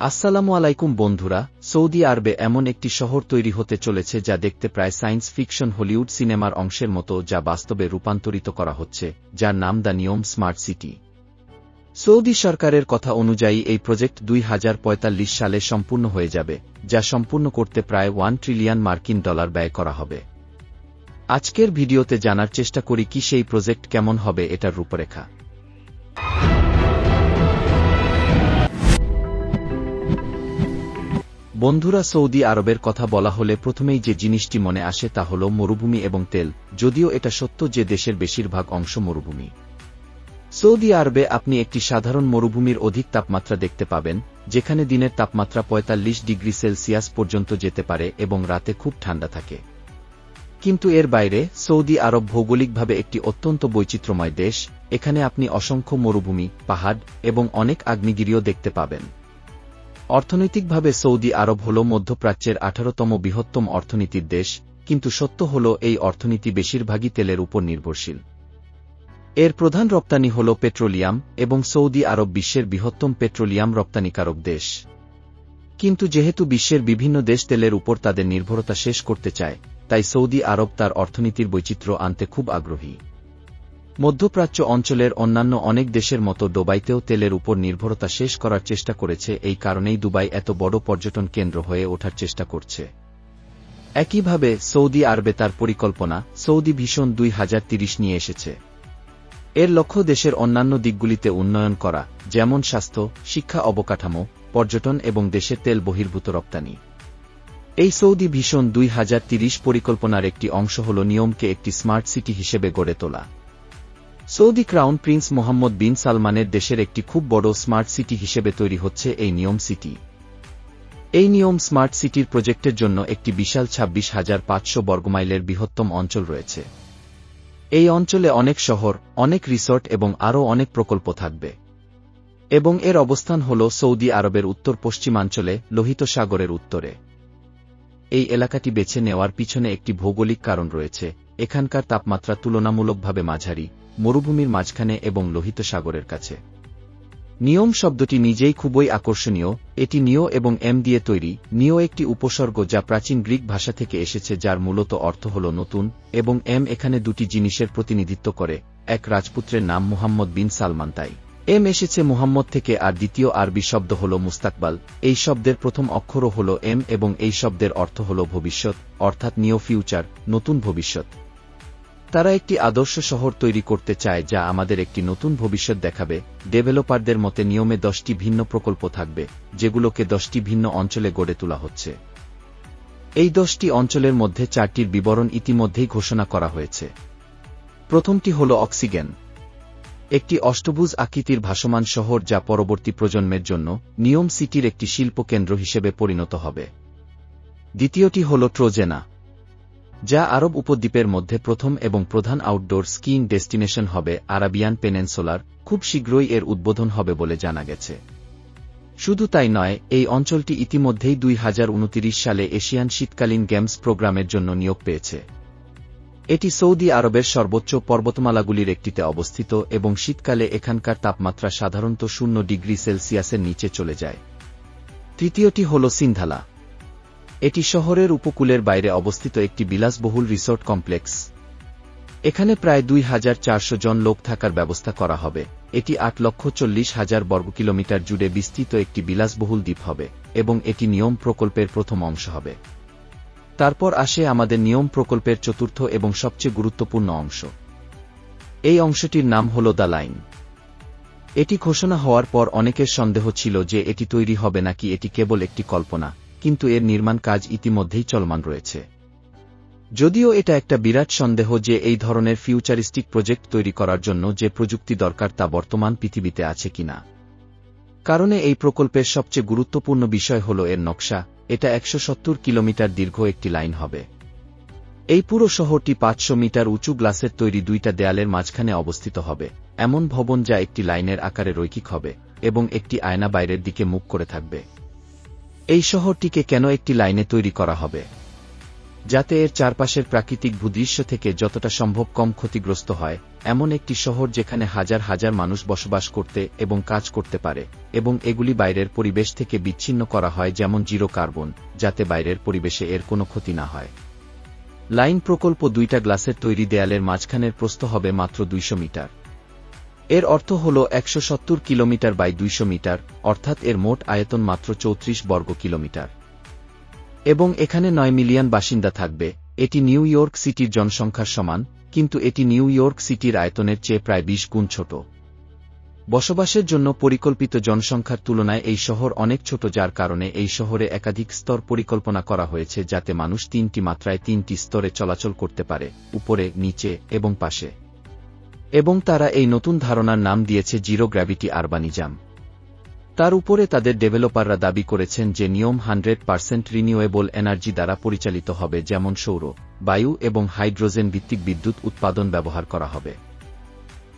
আসসালামু আলাইকুম বন্ধুরা, সৌদি আরবে এমন একটি শহর তৈরি হতে চলেছে যা দেখতে প্রায় সায়েন্স ফিকশন হলিউড সিনেমার অংশের মতো, যা বাস্তবে রূপান্তরিত করা হচ্ছে, যার নাম দ্য নিয়ম স্মার্ট সিটি। সৌদি সরকারের কথা অনুযায়ী এই প্রজেক্ট 2045 সালে সম্পূর্ণ হয়ে যাবে, যা সম্পূর্ণ করতে প্রায় $1 ট্রিলিয়ন ব্যয় করা হবে। আজকের ভিডিওতে জানার চেষ্টা করি কি সেই প্রজেক্ট কেমন হবে, এটার রূপরেখা। বন্ধুরা, সৌদি আরবের কথা বলা হলে প্রথমেই যে জিনিসটি মনে আসে তা হল মরুভূমি এবং তেল, যদিও এটা সত্য যে দেশের বেশিরভাগ অংশ মরুভূমি। সৌদি আরবে আপনি একটি সাধারণ মরুভূমির অধিক তাপমাত্রা দেখতে পাবেন, যেখানে দিনের তাপমাত্রা 45 ডিগ্রি সেলসিয়াস পর্যন্ত যেতে পারে এবং রাতে খুব ঠান্ডা থাকে। কিন্তু এর বাইরে সৌদি আরব ভৌগোলিকভাবে একটি অত্যন্ত বৈচিত্র্যময় দেশ। এখানে আপনি অসংখ্য মরুভূমি, পাহাড় এবং অনেক আগ্নেয়গিরিও দেখতে পাবেন। অর্থনৈতিকভাবে সৌদি আরব হল মধ্যপ্রাচ্যের 18তম বৃহত্তম অর্থনীতির দেশ, কিন্তু সত্য হল এই অর্থনীতি বেশিরভাগই তেলের উপর নির্ভরশীল। এর প্রধান রপ্তানি হল পেট্রোলিয়াম, এবং সৌদি আরব বিশ্বের বৃহত্তম পেট্রোলিয়াম রপ্তানিকারক দেশ। কিন্তু যেহেতু বিশ্বের বিভিন্ন দেশ তেলের উপর তাদের নির্ভরতা শেষ করতে চায়, তাই সৌদি আরব তার অর্থনীতির বৈচিত্র্য আনতে খুব আগ্রহী। মধ্যপ্রাচ্য অঞ্চলের অন্যান্য অনেক দেশের মতো দুবাইতেও তেলের উপর নির্ভরতা শেষ করার চেষ্টা করেছে, এই কারণেই দুবাই এত বড় পর্যটন কেন্দ্র হয়ে ওঠার চেষ্টা করছে। একইভাবে সৌদি আরবে তার পরিকল্পনা সৌদি ভিশন 2030 নিয়ে এসেছে। এর লক্ষ্য দেশের অন্যান্য দিকগুলিতে উন্নয়ন করা, যেমন স্বাস্থ্য, শিক্ষা, অবকাঠামো, পর্যটন এবং দেশের তেল বহির্ভূত রপ্তানি। এই সৌদি ভিশন 2030 পরিকল্পনার একটি অংশ হল নিয়মকে একটি স্মার্ট সিটি হিসেবে গড়ে তোলা। সৌদি ক্রাউন প্রিন্স মোহাম্মদ বিন সালমানের দেশের একটি খুব বড় স্মার্ট সিটি হিসেবে তৈরি হচ্ছে এই নিয়ম সিটি। এই নিয়ম স্মার্ট সিটির প্রজেক্টের জন্য একটি বিশাল 26,500 বর্গমাইলের বৃহত্তম অঞ্চল রয়েছে। এই অঞ্চলে অনেক শহর, অনেক রিসোর্ট এবং আরও অনেক প্রকল্প থাকবে, এবং এর অবস্থান হল সৌদি আরবের উত্তর পশ্চিমাঞ্চলে, লোহিত সাগরের উত্তরে। এই এলাকাটি বেছে নেওয়ার পিছনে একটি ভৌগোলিক কারণ রয়েছে। এখানকার তাপমাত্রা তুলনামূলকভাবে মাঝারি, মরুভূমির মাঝখানে এবং লোহিত সাগরের কাছে। নিয়ম শব্দটি নিজেই খুবই আকর্ষণীয়। এটি নিও এবং এম দিয়ে তৈরি। নিও একটি উপসর্গ যা প্রাচীন গ্রিক ভাষা থেকে এসেছে, যার মূলত অর্থ হল নতুন, এবং এম এখানে দুটি জিনিসের প্রতিনিধিত্ব করে। এক, রাজপুত্রের নাম মুহাম্মদ বিন সালমান, তাই এম এসেছে মুহাম্মদ থেকে, আর দ্বিতীয় আরবি শব্দ হল মুস্তাকবাল। এই শব্দের প্রথম অক্ষরও হল এম, এবং এই শব্দের অর্থ হল ভবিষ্যৎ, অর্থাৎ নিও ফিউচার, নতুন ভবিষ্যৎ। তারা একটি আদর্শ শহর তৈরি করতে চায় যা আমাদের একটি নতুন ভবিষ্যৎ দেখাবে। ডেভেলপারদের মতে নিয়মে 10টি ভিন্ন প্রকল্প থাকবে, যেগুলোকে 10টি ভিন্ন অঞ্চলে গড়ে তোলা হচ্ছে। এই 10টি অঞ্চলের মধ্যে 4টির বিবরণ ইতিমধ্যেই ঘোষণা করা হয়েছে। প্রথমটি হল অক্সিজেন, একটি অষ্টভুজ আকৃতির ভাসমান শহর যা পরবর্তী প্রজন্মের জন্য নিয়ম সিটির একটি শিল্প কেন্দ্র হিসেবে পরিণত হবে। দ্বিতীয়টি হল ট্রোজেনা, যা আরব উপদ্বীপের মধ্যে প্রথম এবং প্রধান আউটডোর স্কিইং ডেস্টিনেশন হবে আরাবিয়ান পেনেনসুলার। খুব শীঘ্রই এর উদ্বোধন হবে বলে জানা গেছে। শুধু তাই নয়, এই অঞ্চলটি ইতিমধ্যেই 2029 সালে এশিয়ান শীতকালীন গেমস প্রোগ্রামের জন্য নিয়োগ পেয়েছে। এটি সৌদি আরবের সর্বোচ্চ পর্বতমালাগুলির একটিতে অবস্থিত, এবং শীতকালে এখানকার তাপমাত্রা সাধারণত 0 ডিগ্রি সেলসিয়াসের নিচে চলে যায়। তৃতীয়টি হল সিন্ধালা। এটি শহরের উপকূলের বাইরে অবস্থিত একটি বিলাসবহুল রিসোর্ট কমপ্লেক্স। এখানে প্রায় 2,400 জন লোক থাকার ব্যবস্থা করা হবে। এটি 8,40,000 বর্গকিলোমিটার জুড়ে বিস্তৃত একটি বিলাসবহুল দ্বীপ হবে, এবং এটি নিয়ম প্রকল্পের প্রথম অংশ হবে। তারপর আসে আমাদের নিয়ম প্রকল্পের চতুর্থ এবং সবচেয়ে গুরুত্বপূর্ণ অংশ। এই অংশটির নাম হল দ্য লাইন। এটি ঘোষণা হওয়ার পর অনেকের সন্দেহ ছিল যে এটি তৈরি হবে নাকি এটি কেবল একটি কল্পনা, কিন্তু এর নির্মাণ কাজ ইতিমধ্যেই চলমান রয়েছে। যদিও এটা একটা বিরাট সন্দেহ যে এই ধরনের ফিউচারিস্টিক প্রজেক্ট তৈরি করার জন্য যে প্রযুক্তি দরকার তা বর্তমান পৃথিবীতে আছে কিনা। কারণে এই প্রকল্পের সবচেয়ে গুরুত্বপূর্ণ বিষয় হল এর নকশা। এটা 170 কিলোমিটার দীর্ঘ একটি লাইন হবে। এই পুরো শহরটি 500 মিটার উঁচু গ্লাসের তৈরি 2টা দেয়ালের মাঝখানে অবস্থিত হবে, এমন ভবন যা একটি লাইনের আকারে রৈখিক হবে, এবং একটি আয়না বাইরের দিকে মুখ করে থাকবে। এই শহরটিকে কেন একটি লাইনে তৈরি করা হবে? যাতে এর চারপাশের প্রাকৃতিক ভূদৃশ্য থেকে যতটা সম্ভব কম ক্ষতিগ্রস্ত হয়, এমন একটি শহর যেখানে হাজার হাজার মানুষ বসবাস করতে এবং কাজ করতে পারে, এবং এগুলি বাইরের পরিবেশ থেকে বিচ্ছিন্ন করা হয় যেমন জিরো কার্বন, যাতে বাইরের পরিবেশে এর কোনো ক্ষতি না হয়। লাইন প্রকল্প 2টা গ্লাসের তৈরি দেয়ালের মাঝখানের প্রস্থ হবে মাত্র 200 মিটার। এর অর্থ হল 170 কিলোমিটার বাই 200 মিটার, অর্থাৎ এর মোট আয়তন মাত্র 34 বর্গ কিলোমিটার। এবং এখানে 9 মিলিয়ন বাসিন্দা থাকবে। এটি নিউ ইয়র্ক সিটির জনসংখ্যার সমান, কিন্তু এটি নিউ ইয়র্ক সিটির আয়তনের চেয়ে প্রায় 20 গুণ ছোট। বসবাসের জন্য পরিকল্পিত জনসংখ্যার তুলনায় এই শহর অনেক ছোট, যার কারণে এই শহরে একাধিক স্তর পরিকল্পনা করা হয়েছে যাতে মানুষ 3টি মাত্রায় 3টি স্তরে চলাচল করতে পারে, উপরে, নিচে এবং পাশে। এবং তারা এই নতুন ধারণার নাম দিয়েছে জিরো গ্র্যাভিটি আরবানিজম। তার উপরে তাদের ডেভেলপাররা দাবি করেছেন যে নিয়ম 100% রিনিউয়েবল এনার্জি দ্বারা পরিচালিত হবে, যেমন সৌর, বায়ু এবং হাইড্রোজেন ভিত্তিক বিদ্যুৎ উৎপাদন ব্যবহার করা হবে।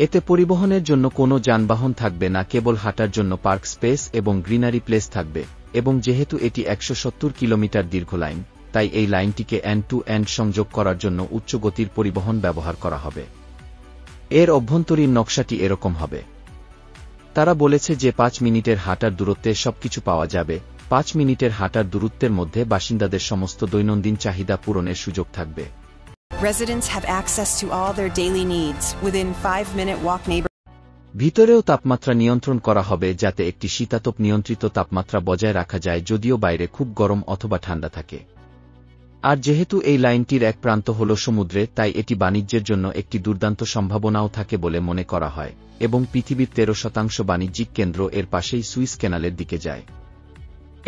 এতে পরিবহনের জন্য কোনো যানবাহন থাকবে না, কেবল হাঁটার জন্য পার্ক স্পেস এবং গ্রিনারি প্লেস থাকবে। এবং যেহেতু এটি 170 কিলোমিটার দীর্ঘ লাইন, তাই এই লাইনটিকে এন্ড টু এন্ড সংযোগ করার জন্য উচ্চ গতির পরিবহন ব্যবহার করা হবে। এর অভ্যন্তরীণ নকশাটি এরকম হবে। তারা বলেছে যে 5 মিনিটের হাঁটার দূরত্বে সবকিছু পাওয়া যাবে। 5 মিনিটের হাঁটার দূরত্বের মধ্যে বাসিন্দাদের সমস্ত দৈনন্দিন চাহিদা পূরণের সুযোগ থাকবে। Residents have access to all their daily needs within 5-minute walk neighbor. ভিতরেও তাপমাত্রা নিয়ন্ত্রণ করা হবে যাতে একটি শীতাতপ নিয়ন্ত্রিত তাপমাত্রা বজায় রাখা যায়, যদিও বাইরে খুব গরম অথবা ঠান্ডা থাকে। আর যেহেতু এই লাইনটির এক প্রান্ত হল সমুদ্রে, তাই এটি বাণিজ্যের জন্য একটি দুর্দান্ত সম্ভাবনাও থাকে বলে মনে করা হয়, এবং পৃথিবীর 13% বাণিজ্যিক কেন্দ্র এর পাশেই সুইস ক্যানালের দিকে যায়।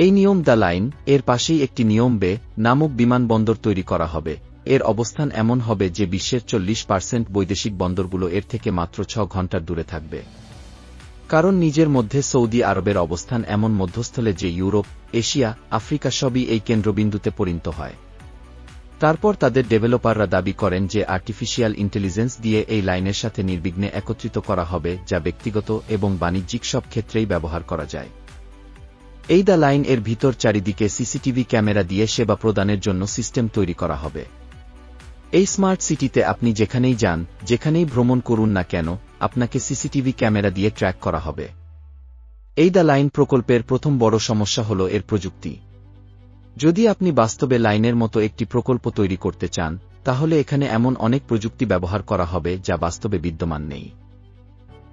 এই নিয়ম দ্য লাইন এর পাশেই একটি নিয়ম বে নামক বিমানবন্দর তৈরি করা হবে। এর অবস্থান এমন হবে যে বিশ্বের 40% বৈদেশিক বন্দরগুলো এর থেকে মাত্র 6 ঘন্টার দূরে থাকবে। কারণ নিজের মধ্যে সৌদি আরবের অবস্থান এমন মধ্যস্থলে যে ইউরোপ, এশিয়া, আফ্রিকা সবই এই কেন্দ্রবিন্দুতে পরিণত হয়। তারপর তাদের ডেভেলপাররা দাবি করেন যে আর্টিফিশিয়াল ইন্টেলিজেন্স দিয়ে এই লাইনের সাথে নির্বিঘ্নে একত্রিত করা হবে, যা ব্যক্তিগত এবং বাণিজ্যিক সব ক্ষেত্রেই ব্যবহার করা যায়। এই দ্য লাইন এর ভিতর চারিদিকে সিসিটিভি ক্যামেরা দিয়ে সেবা প্রদানের জন্য সিস্টেম তৈরি করা হবে। এই স্মার্ট সিটিতে আপনি যেখানেই যান, যেখানেই ভ্রমণ করুন না কেন, আপনাকে সিসিটিভি ক্যামেরা দিয়ে ট্র্যাক করা হবে। এই দ্য লাইন প্রকল্পের প্রথম বড় সমস্যা হল এর প্রযুক্তি। যদি আপনি বাস্তবে লাইনের মতো একটি প্রকল্প তৈরি করতে চান, তাহলে এখানে এমন অনেক প্রযুক্তি ব্যবহার করা হবে যা বাস্তবে বিদ্যমান নেই।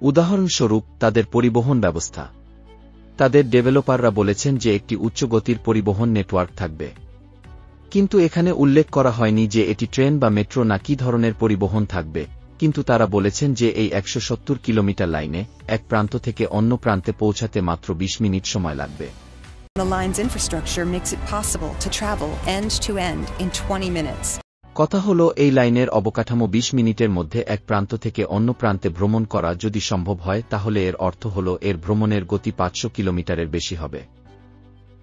উদাহরণস্বরূপ, তাদের পরিবহন ব্যবস্থা। তাদের ডেভেলপাররা বলেছেন যে একটি উচ্চ গতির পরিবহন নেটওয়ার্ক থাকবে, কিন্তু এখানে উল্লেখ করা হয়নি যে এটি ট্রেন বা মেট্রো না কি ধরনের পরিবহন থাকবে। কিন্তু তারা বলেছেন যে এই 170 কিলোমিটার লাইনে এক প্রান্ত থেকে অন্য প্রান্তে পৌঁছাতে মাত্র 20 মিনিট সময় লাগবে। The line's infrastructure makes it possible to travel end to end in 20 minutes. কথা হলো, এই লাইনের অবকাঠামো 20 মিনিটের মধ্যে এক প্রান্ত থেকে অন্য প্রান্তে ভ্রমণ করা যদি সম্ভব হয়, তাহলে এর অর্থ হল এর ভ্রমণের গতি 500 কিলোমিটারের বেশি হবে।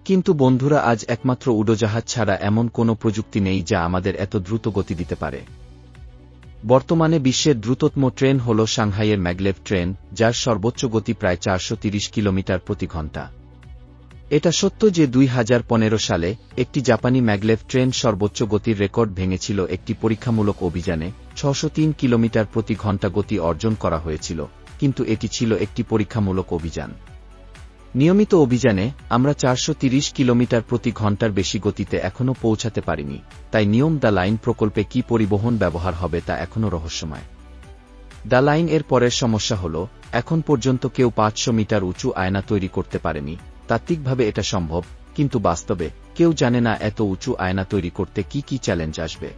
কিন্তু বন্ধুরা, আজ একমাত্র উড়োজাহাজ ছাড়া এমন কোনো প্রযুক্তি নেই যা আমাদের এত দ্রুত গতি দিতে পারে। বর্তমানে বিশ্বের দ্রুততম ট্রেন হল সাংহাইয়ের ম্যাগলেভ ট্রেন, যার সর্বোচ্চ গতি প্রায় 430 কিলোমিটার প্রতি ঘন্টা। এটা সত্য যে 2015 সালে একটি জাপানি ম্যাগলেভ ট্রেন সর্বোচ্চ গতির রেকর্ড ভেঙেছিল। একটি পরীক্ষামূলক অভিযানে 603 কিলোমিটার প্রতি ঘন্টা গতি অর্জন করা হয়েছিল, কিন্তু এটি ছিল একটি পরীক্ষামূলক অভিযান। নিয়মিত অভিযানে আমরা 430 কিলোমিটার প্রতি ঘন্টার বেশি গতিতে এখনও পৌঁছাতে পারিনি। তাই নিয়ম দ্য লাইন প্রকল্পে কি পরিবহন ব্যবহার হবে তা এখনও রহস্যময়। দ্য লাইন এর পরের সমস্যা হল, এখন পর্যন্ত কেউ 500 মিটার উঁচু আয়না তৈরি করতে পারেনি। তাত্ত্বিকভাবে এটা সম্ভব, কিন্তু বাস্তবে কেউ জানে না এত উঁচু আয়না তৈরি করতে কি কি চ্যালেঞ্জ আসবে।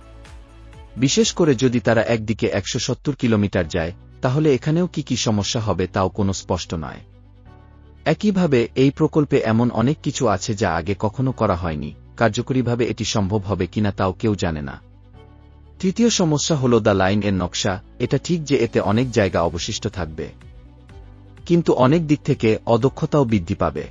বিশেষ করে যদি তারা একদিকে 170 কিলোমিটার যায়, তাহলে এখানেও কি কি সমস্যা হবে তাও কোনো স্পষ্ট নয়। একইভাবে এই প্রকল্পে এমন অনেক কিছু আছে যা আগে কখনো করা হয়নি। কার্যকরীভাবে এটি সম্ভব হবে কিনা তাও কেউ জানে না। তৃতীয় সমস্যা হল দ্য লাইন এর নকশা। এটা ঠিক যে এতে অনেক জায়গা অবশিষ্ট থাকবে, কিন্তু অনেক দিক থেকে অদক্ষতাও বৃদ্ধি পাবে।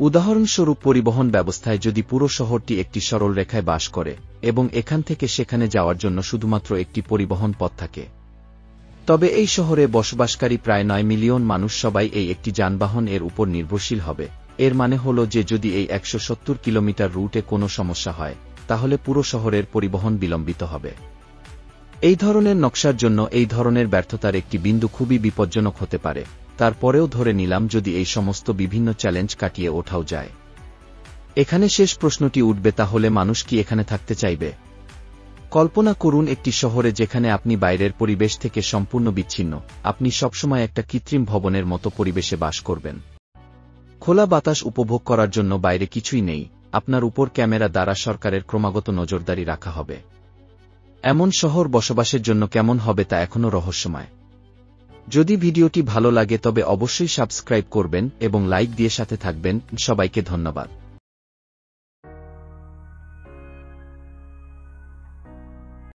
উদাহরণস্বরূপ, পরিবহন ব্যবস্থায় যদি পুরো শহরটি একটি সরল রেখায় বাস করে এবং এখান থেকে সেখানে যাওয়ার জন্য শুধুমাত্র একটি পরিবহন পথ থাকে, তবে এই শহরে বসবাসকারী প্রায় 9 মিলিয়ন মানুষ সবাই এই একটি যানবাহন এর উপর নির্ভরশীল হবে। এর মানে হল যে যদি এই 170 কিলোমিটার রুটে কোনো সমস্যা হয়, তাহলে পুরো শহরের পরিবহন বিলম্বিত হবে। এই ধরনের নকশার জন্য এই ধরনের ব্যর্থতার একটি বিন্দু খুবই বিপজ্জনক হতে পারে। তারপরেও ধরে নিলাম যদি এই সমস্ত বিভিন্ন চ্যালেঞ্জ কাটিয়ে ওঠাও যায়। এখানে শেষ প্রশ্নটি উঠবে, তাহলে মানুষ কি এখানে থাকতে চাইবে? কল্পনা করুন একটি শহরে যেখানে আপনি বাইরের পরিবেশ থেকে সম্পূর্ণ বিচ্ছিন্ন, আপনি সবসময় একটা কৃত্রিম ভবনের মতো পরিবেশে বাস করবেন। খোলা বাতাস উপভোগ করার জন্য বাইরে কিছুই নেই, আপনার উপর ক্যামেরা দ্বারা সরকারের ক্রমাগত নজরদারি রাখা হবে। এমন শহর বসবাসের জন্য কেমন হবে তা এখনও রহস্যময়। যদি ভিডিওটি ভালো লাগে তবে অবশ্যই সাবস্ক্রাইব করবেন এবং লাইক দিয়ে সাথে থাকবেন। সবাইকে ধন্যবাদ।